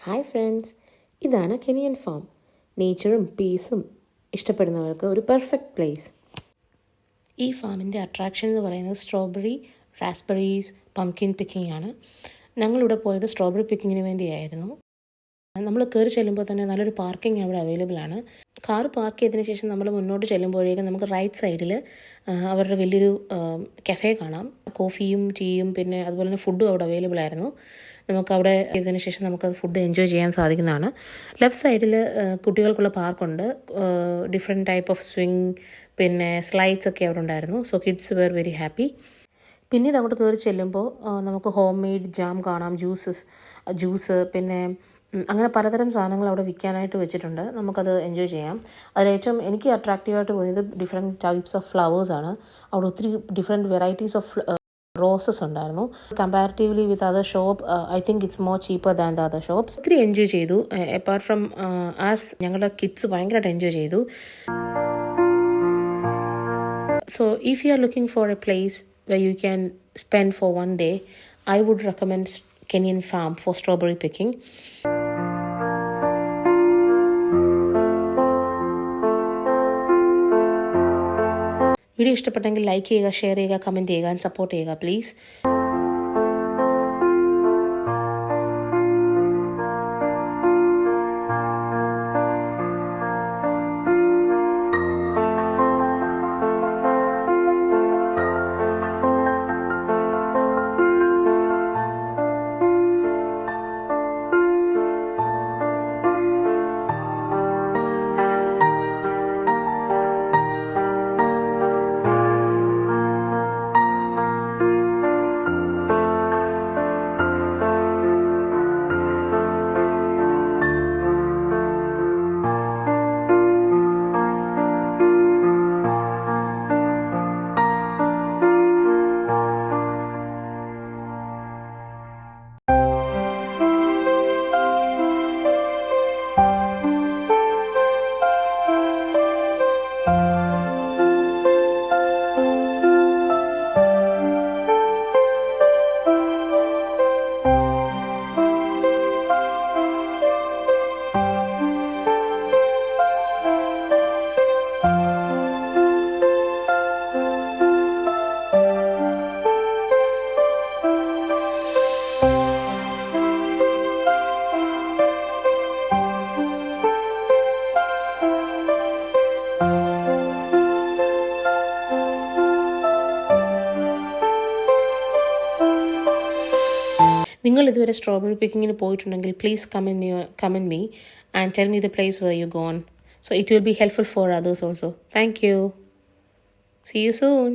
Hi friends, ഇതാണ് Kenyan farm. നേച്ചറും പീസും ഇഷ്ടപ്പെടുന്നവർക്ക് ഒരു പെർഫെക്റ്റ് പ്ലേസ്. ഈ ഫാമിൻ്റെ അട്രാക്ഷൻ എന്ന് പറയുന്നത് സ്ട്രോബെറി, റാസ്ബെറീസ്, പംകിൻ പിക്കിംഗ് ആണ്. ഞങ്ങളിവിടെ പോയത് സ്ട്രോബെറി പിക്കിങ്ങിന് വേണ്ടിയായിരുന്നു. നമ്മൾ കയറി ചെല്ലുമ്പോൾ തന്നെ നല്ലൊരു പാർക്കിംഗ് അവിടെ അവൈലബിൾ ആണ്. കാർ പാർക്ക് ചെയ്തതിന് ശേഷം നമ്മൾ മുന്നോട്ട് ചെല്ലുമ്പോഴേക്കും നമുക്ക് റൈറ്റ് സൈഡിൽ അവരുടെ വലിയൊരു കഫേ കാണാം. കോഫിയും ടീയും പിന്നെ അതുപോലെ തന്നെ ഫുഡും അവിടെ അവൈലബിൾ ആയിരുന്നു. നമുക്കവിടെ ചെയ്തതിന് ശേഷം നമുക്കത് ഫുഡ് എൻജോയ് ചെയ്യാൻ സാധിക്കുന്നതാണ്. ലെഫ്റ്റ് സൈഡിൽ കുട്ടികൾക്കുള്ള പാർക്കുണ്ട്. ഡിഫറെൻറ്റ് ടൈപ്പ് ഓഫ് സ്വിങ് പിന്നെ സ്ലൈഡ്സ് ഒക്കെ അവിടെ ഉണ്ടായിരുന്നു. So kids were very happy. പിന്നീട് അങ്ങോട്ട് കയറി ചെല്ലുമ്പോൾ നമുക്ക് ഹോം മെയ്ഡ് ജാം കാണാം, ജ്യൂസ് പിന്നെ അങ്ങനെ പലതരം സാധനങ്ങൾ അവിടെ വിൽക്കാനായിട്ട് വെച്ചിട്ടുണ്ട്. നമുക്കത് എൻജോയ് ചെയ്യാം. അതിലേറ്റവും എനിക്ക് അട്രാക്റ്റീവായിട്ട് തോന്നിയത് ഡിഫറെൻറ്റ് ടൈപ്സ് ഓഫ് ഫ്ലവേഴ്സാണ്. അവിടെ ഒത്തിരി ഡിഫറെൻറ്റ് വെറൈറ്റീസ് ഓഫ് റോസസ് ഉണ്ടായിരുന്നു. Comparatively with other shop I think it's more cheaper than the other shops. ഒത്തിരി എൻജോയ് ചെയ്തു. അപ്പാർട്ട് ഫ്രം ആസ് ഞങ്ങളുടെ കിഡ്സ് ഭയങ്കരമായിട്ട് എൻജോയ് ചെയ്തു. So if you are looking for A place where you can spend for one day, I would recommend Kenyan Farm for strawberry picking. Video ഇഷ്ടപ്പെട്ടെങ്കിൽ like ചെയ്യുക, share ചെയ്യുക, comment ചെയ്യുക and support ചെയ്യുക please. നിങ്ങൾ ഇതുവരെ strawberry പിക്കിങ്ങിന് പോയിട്ടുണ്ടെങ്കിൽ please comment me and tell me the place where you gone. So it will be helpful for others also. Thank you. See you soon.